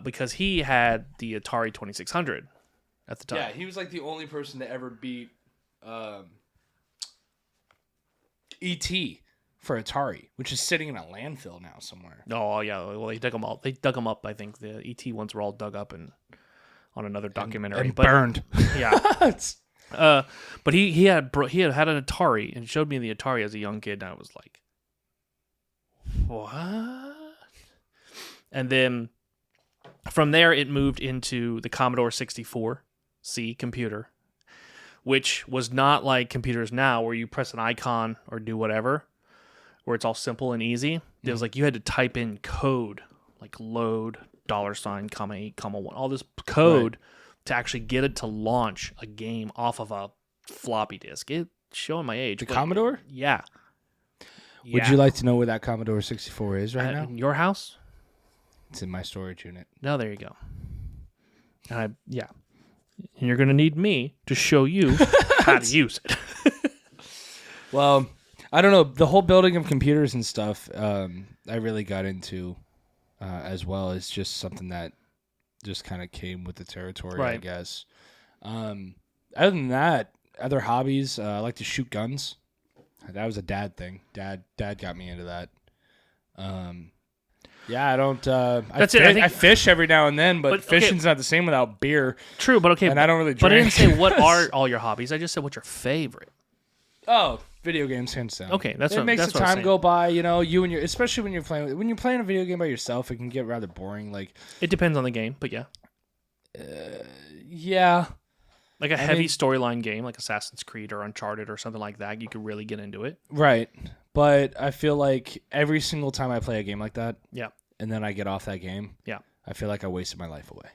because he had the Atari 2600 at the time. Yeah, he was like the only person to ever beat E.T. for Atari, which is sitting in a landfill now somewhere. Oh yeah, well they dug them all. They dug them up. I think the E.T. ones were all dug up and on another documentary, and burned. Yeah. But he had an Atari and showed me the Atari as a young kid, and I was like, what? And then from there, it moved into the Commodore 64C computer, which was not like computers now where you press an icon or do whatever, where it's all simple and easy. It was like you had to type in code, like load, $, comma 8, comma 1, all this code to actually get it to launch a game off of a floppy disk. It's showing my age. The Commodore? Yeah. Would you like to know where that Commodore 64 is right now? In your house? It's in my storage unit. No, there you go. And you're going to need me to show you how to use it. Well, I don't know. The whole building of computers and stuff, I really got into as well. It's just something that just kind of came with the territory, I guess. Other than that, other hobbies, I like to shoot guns. That was a dad thing. Dad got me into that. Yeah, I don't. I fish every now and then, but fishing's not the same without beer. True, but okay. And I don't really drink. But I didn't say what are all your hobbies. I just said what's your favorite. Oh, video games, hands down. Okay, that's it makes the time go by. You know, especially when you're playing a video game by yourself, it can get rather boring. Like it depends on the game, but yeah. Yeah. Like a heavy storyline game, like Assassin's Creed or Uncharted or something like that, you could really get into it. Right. But I feel like every single time I play a game like that, yeah, and then I get off that game, yeah, I feel like I wasted my life away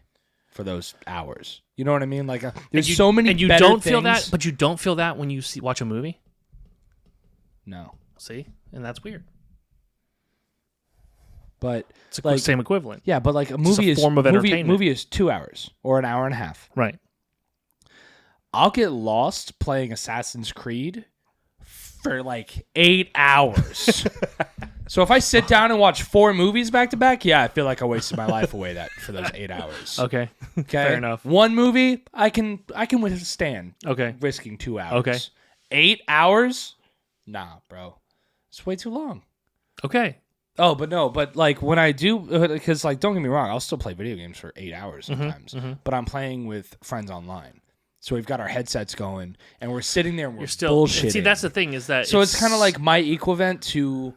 for those hours. You know what I mean? Like there's so many. And you don't feel that, but you don't feel that when you watch a movie. No. See, and that's weird. But it's the same equivalent. Yeah, but like a movie is form of entertainment. Movie is 2 hours or an hour and a half. Right. I'll get lost playing Assassin's Creed for like 8 hours. So if I sit down and watch 4 movies back to back, yeah, I feel like I wasted my life away for those 8 hours. Okay. Fair enough. One movie, I can withstand. Okay. Risking 2 hours. Okay. 8 hours? Nah, bro. It's way too long. Okay. Oh, but like when I do, because like don't get me wrong, I'll still play video games for 8 hours sometimes. But I'm playing with friends online. So we've got our headsets going, and we're sitting there and we're bullshitting. See, that's the thing is that so it's kind of like my equivalent to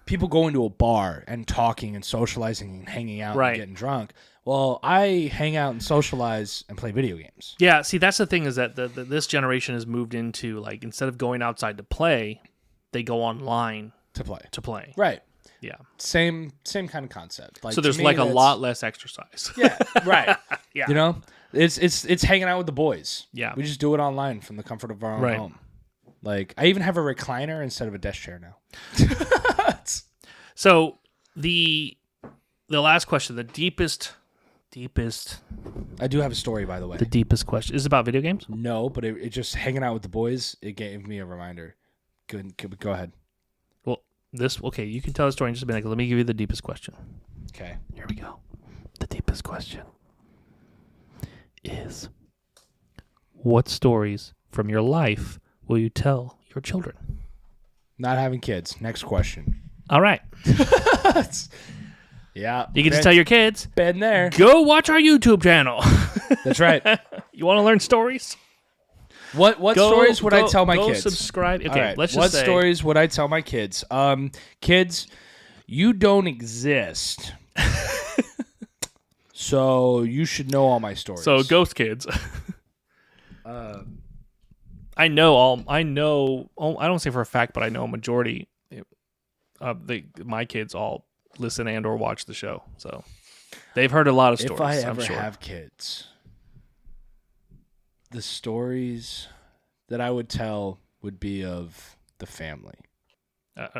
people going to a bar and talking and socializing and hanging out and getting drunk. Well, I hang out and socialize and play video games. Yeah, see, that's the thing is that this generation has moved into like instead of going outside to play, they go online to play. Right. Yeah. Same kind of concept. Like, so there's like a lot less exercise. Yeah. Right. Yeah. You know. It's hanging out with the boys. Yeah. We just do it online from the comfort of our own home. Like, I even have a recliner instead of a desk chair now. So, the last question, the deepest... I do have a story, by the way. The deepest question. Is it about video games? No, but it just hanging out with the boys, it gave me a reminder. Go ahead. Well, okay, you can tell the story in just a minute. Let me give you the deepest question. Okay. Here we go. The deepest question is, what stories from your life will you tell your children? Not having kids. Next question. All right. Yeah. You can just tell your kids. Been there. Go watch our YouTube channel. That's right. You want to learn stories? What stories would I tell my kids? Subscribe. Okay, right. let's just say. What stories would I tell my kids? Kids, you don't exist. So you should know all my stories. So ghost kids. I don't say for a fact, but I know a majority of my kids all listen and or watch the show. So they've heard a lot of stories. If I ever have kids, the stories that I would tell would be of the family.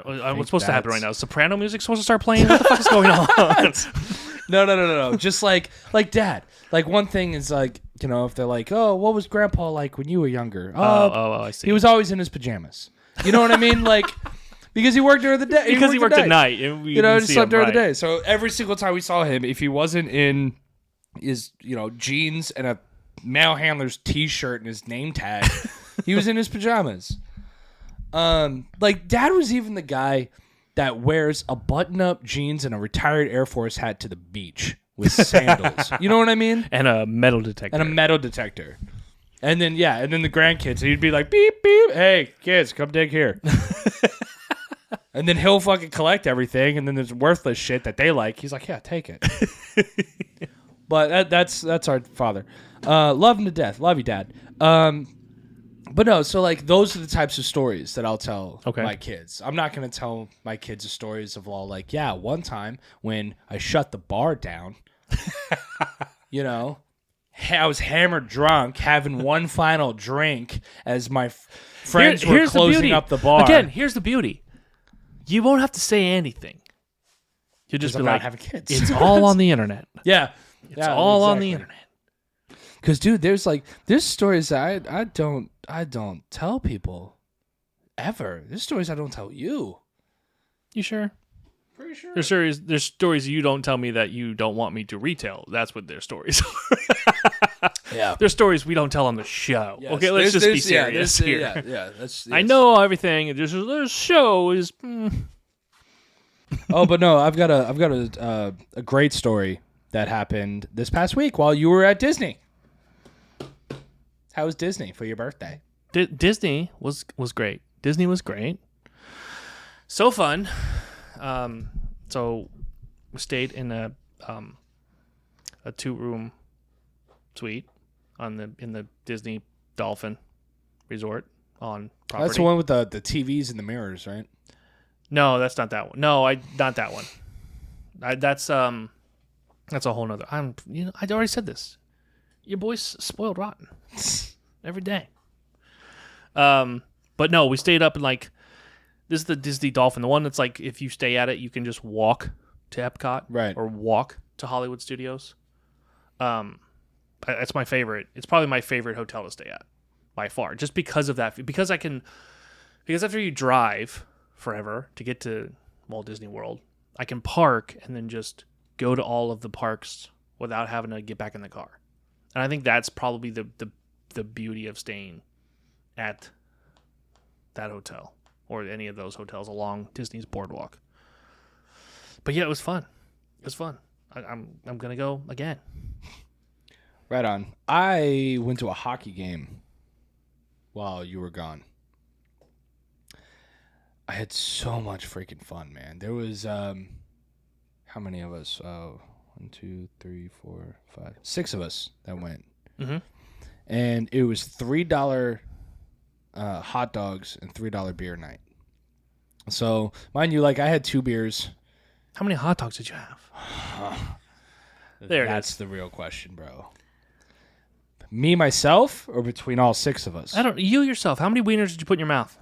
What's supposed to happen right now? Soprano music supposed to start playing? What the fuck is going on? No. Just like Dad. Like one thing is like, you know, if they're like, oh, what was Grandpa like when you were younger? Oh, I see. He was always in his pajamas. You know what I mean? Like, because he worked during the day. Because he worked at night. And you know, he slept during the day. So every single time we saw him, if he wasn't in his, jeans and a mail handler's T-shirt and his name tag, he was in his pajamas. Like Dad was even the guy that wears a button-up jeans and a retired Air Force hat to the beach with sandals. You know what I mean? And a metal detector. And then the grandkids, he'd be like, beep, beep. Hey, kids, come dig here. And then he'll fucking collect everything. And then there's worthless shit that they like. He's like, yeah, take it. But that's our father. Love him to death. Love you, Dad. But no, so like those are the types of stories that I'll tell my kids. I'm not going to tell my kids the stories of all like, yeah, one time when I shut the bar down, you know, I was hammered drunk, having one final drink as my friends were closing up the bar. Again, here's the beauty. You won't have to say anything. You'll just be like, having kids. It's all on the internet. Yeah. It's all on the internet. Because, dude, there's stories that I don't tell people ever. There's stories I don't tell you. You sure? Pretty sure. There's stories you don't tell me that you don't want me to retell. That's what their stories are. Yeah. There's stories we don't tell on the show. Yes. Okay, let's just be serious here. Yeah. I know everything. This show is. Oh, but no, I've got a great story that happened this past week while you were at Disney. How was Disney for your birthday? Disney was great. Disney was great. So fun. So we stayed in a 2-room suite in the Disney Dolphin Resort on property. That's the one with the TVs and the mirrors, right? No, that's not that one. No, not that one. That's a whole nother. I already said this. Your boy's spoiled rotten every day. But no, we stayed up in like this is the Disney Dolphin, the one that's like if you stay at it, you can just walk to Epcot, right, or walk to Hollywood Studios. That's my favorite. It's probably my favorite hotel to stay at by far, just because of that. Because after you drive forever to get to Walt Disney World, I can park and then just go to all of the parks without having to get back in the car. And I think that's probably the beauty of staying at that hotel or any of those hotels along Disney's boardwalk. But yeah, it was fun. It was fun. I'm gonna go again. Right on. I went to a hockey game while you were gone. I had so much freaking fun, man. There was how many of us? 1, 2, 3, 4, 5, 6 of us that went. Mm-hmm. And it was $3 hot dogs and $3 beer night. So, mind you, like I had 2 beers. How many hot dogs did you have? That's the real question, bro. Me, myself, or between all 6 of us? You yourself. How many wieners did you put in your mouth?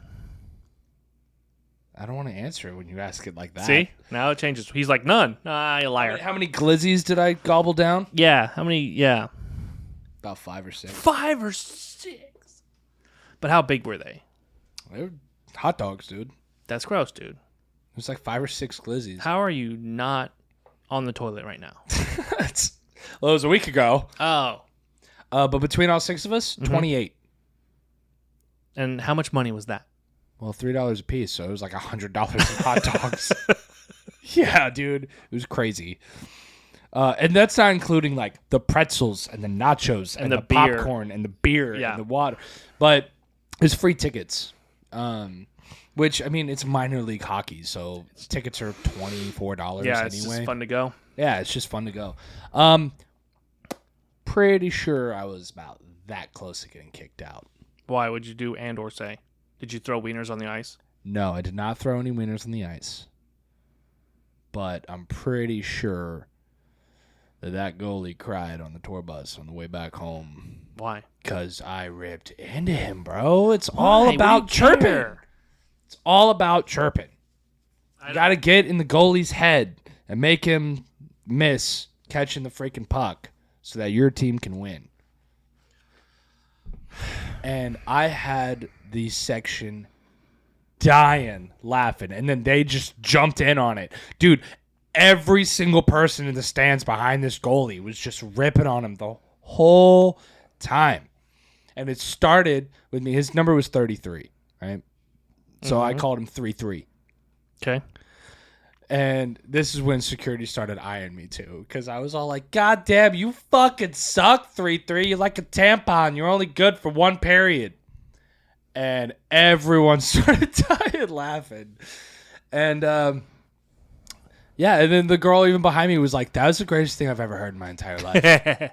I don't want to answer it when you ask it like that. See? Now it changes. He's like, none. Ah, you liar. How many glizzies did I gobble down? Yeah. How many? Yeah. About 5 or 6. 5 or 6. But how big were they? They were hot dogs, dude. That's gross, dude. It was like 5 or 6 glizzies. How are you not on the toilet right now? Well, it was a week ago. Oh. But between all 6 of us, 28. And how much money was that? Well, $3 a piece, so it was like $100 in hot dogs. Yeah, dude. It was crazy. And that's not including like the pretzels and the nachos and the beer. Popcorn and the beer and the water. But it's free tickets. Which, I mean, it's minor league hockey, so tickets are $24 yeah, anyway. it's just fun to go. Yeah, it's just fun to go. Pretty sure I was about that close to getting kicked out. Why would you do and or say? Did you throw wieners on the ice? No, I did not throw any wieners on the ice. But I'm pretty sure that goalie cried on the tour bus on the way back home. Why? Because I ripped into him, bro. It's all about chirping. Care? It's all about chirping. You got to get in the goalie's head and make him miss catching the freaking puck so that your team can win. And I had the section dying laughing, and then they just jumped in on it. Dude, every single person in the stands behind this goalie was just ripping on him the whole time. And it started with me. His number was 33, right? So I called him 3-3. Okay. And this is when security started eyeing me too, because I was all like, "God damn, you fucking suck, 3-3. You're like a tampon. You're only good for one period." And everyone started dying laughing. And yeah, and then the girl even behind me was like, "That was the greatest thing I've ever heard in my entire life."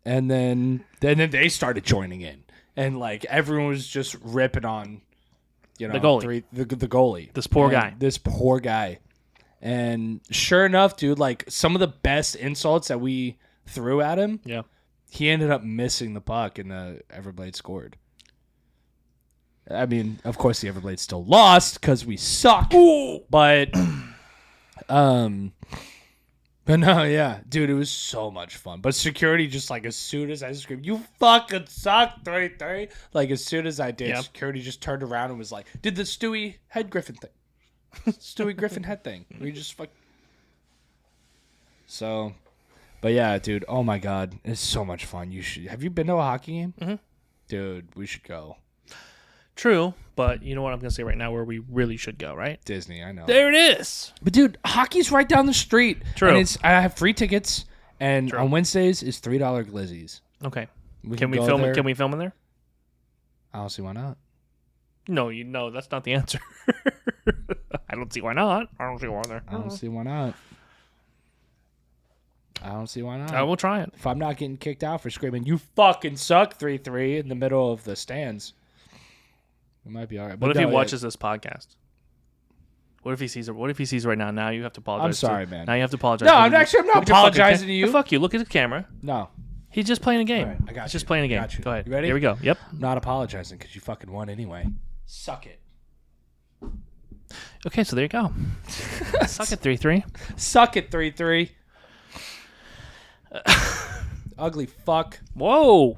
And then they started joining in, and like everyone was just ripping on, you know, the goalie. The goalie. This poor guy. And sure enough, dude, like some of the best insults that we threw at him, yeah, he ended up missing the puck, and the Everblade scored. I mean, of course, the Everblades still lost because we suck. Ooh. But no, yeah, dude, it was so much fun. But security, just like as soon as I screamed, "You fucking suck, 3-3," like as soon as I did, security just turned around and was like, did the Stewie head Griffin thing, Stewie Griffin head thing. We just fuck. So, but yeah, dude, oh my god, it's so much fun. You should. Have you been to a hockey game? Mm-hmm. Dude, we should go. True, but you know what I'm going to say right now where we really should go, right? Disney, I know. There it is. But dude, hockey's right down the street. True. And I have free tickets, and on Wednesdays is $3 glizzies. Okay. Can we film? Can we film in there? I don't see why not. No, that's not the answer. I don't see why not. I don't see why there. I don't see why not. I don't see why not. I will try it. If I'm not getting kicked out for screaming, "You fucking suck," 3-3 in the middle of the stands, it might be all right. What if he watches this podcast? What if he sees it? What if he sees it right now? Now you have to apologize. I'm sorry, man. Now you have to apologize. No, I'm not apologizing to you. Fuck you. Look at the camera. No. He's just playing a game. Right, I got He's you. just playing a game. Got you. Go ahead. You ready? Here we go. Yep. I'm not apologizing because you fucking won anyway. Suck it. Okay, so there you go. Suck it, 3-3. Suck it, 3-3. Ugly fuck. Whoa.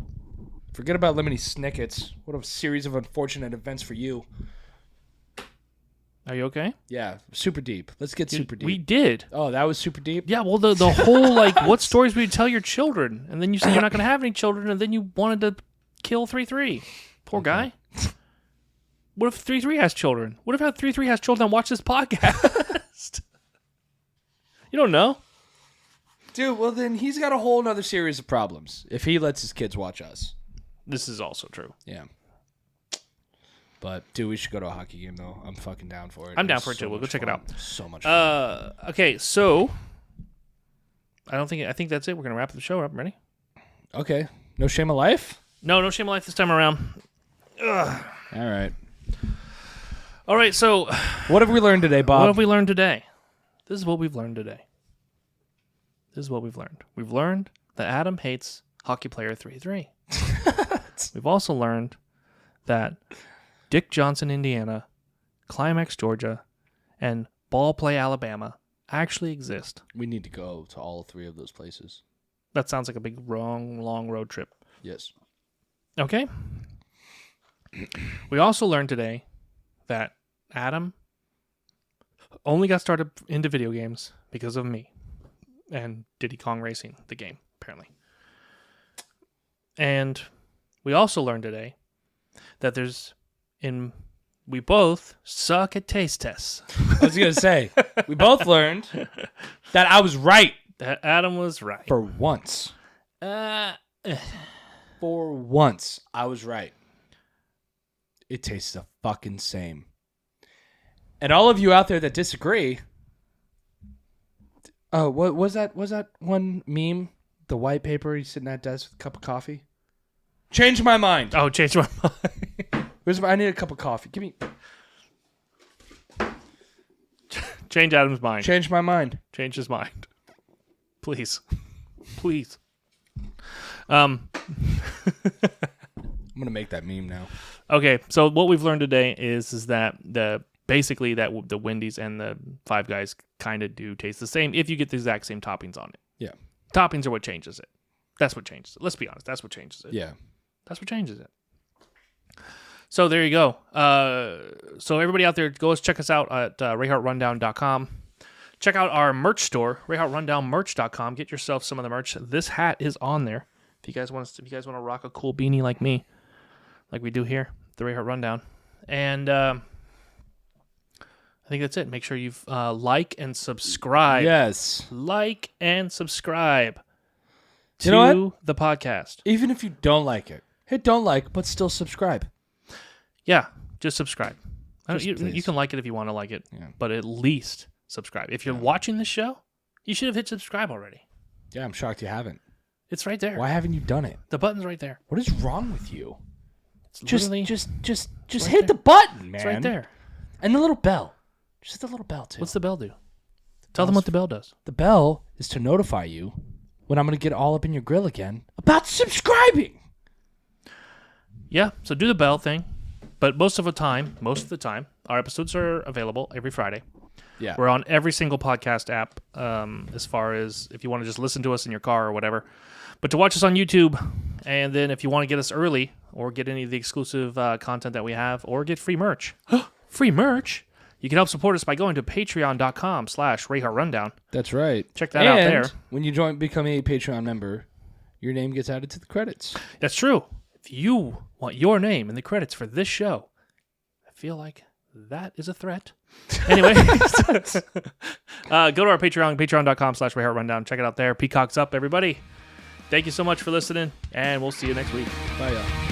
Forget about Lemony Snickets. What a series of unfortunate events for you. Are you okay? Yeah, super deep. Let's get super deep. We did. Oh, that was super deep? Yeah, well, the whole, like, what stories would you tell your children? And then you said you're not going to have any children, and then you wanted to kill 3-3. Poor guy. What if 3-3 has children? What if 3-3 has children and watch this podcast? You don't know. Dude, well, then he's got a whole other series of problems if he lets his kids watch us. This is also true. Yeah. But, dude, we should go to a hockey game, though. I'm fucking down for it. I'm down for it, too. We'll go check it out. So much fun. Okay, so I think that's it. We're going to wrap the show up. Ready? Okay. No shame of life? No shame of life this time around. Ugh. All right, so what have we learned today, Bob? What have we learned today? This is what we've learned today. This is what we've learned. We've learned that Adam hates hockey player 3-3. We've also learned that Dick Johnson, Indiana, Climax, Georgia, and Ball Play, Alabama actually exist. We need to go to all three of those places. That sounds like a big, long road trip. Yes. Okay. We also learned today that Adam only got started into video games because of me and Diddy Kong Racing, the game, apparently. And we also learned today that we both suck at taste tests. I was going to say, we both learned that I was right. That Adam was right. For once. For once, I was right. It tastes the fucking same. And all of you out there that disagree, what was that one meme? The white paper, he's sitting at that desk with a cup of coffee. Change my mind. Oh, change my mind. I need a cup of coffee. Give me. Change Adam's mind. Change my mind. Change his mind. Please. Please. I'm gonna make that meme now. Okay, so what we've learned today is that the Wendy's and the Five Guys kind of do taste the same if you get the exact same toppings on it. Yeah. Toppings are what changes it. That's what changes it. Let's be honest. That's what changes it. Yeah. That's what changes it. So there you go. So everybody out there, go check us out at rayhartrundown.com. Check out our merch store, rayhartrundownmerch.com. Get yourself some of the merch. This hat is on there. If you guys want to rock a cool beanie like me, like we do here, the Rayhart Rundown. And I think that's it. Make sure you like and subscribe. Yes. Like and subscribe to You know what? the podcast. Even if you don't like it, hit don't like, but still subscribe. Yeah, just subscribe. You Please. can like it if you want to like it, Yeah. but at least subscribe. If you're watching the show, you should have hit subscribe already. Yeah, I'm shocked you haven't. It's right there. Why haven't you done it? The button's right there. What is wrong with you? It's Just literally- right hit there. the button, man. It's right there. And the little bell. Just hit the little bell, too. What's the bell do? Tell them what the bell does. The bell is to notify you when I'm going to get all up in your grill again about subscribing. Yeah, so do the bell thing. But most of the time, our episodes are available every Friday. Yeah. We're on every single podcast app, as far as if you want to just listen to us in your car or whatever. But to watch us on YouTube, and then if you want to get us early or get any of the exclusive content that we have, or get free merch. Free merch? You can help support us by going to patreon.com/RayhartRundown. That's right. Check that out there. When you become a Patreon member, your name gets added to the credits. That's true. If you want your name in the credits for this show, I feel like that is a threat. Anyway, go to our Patreon, patreon.com/RayhartRundown. Check it out there. Peacock's up, everybody. Thank you so much for listening, and we'll see you next week. Bye, y'all.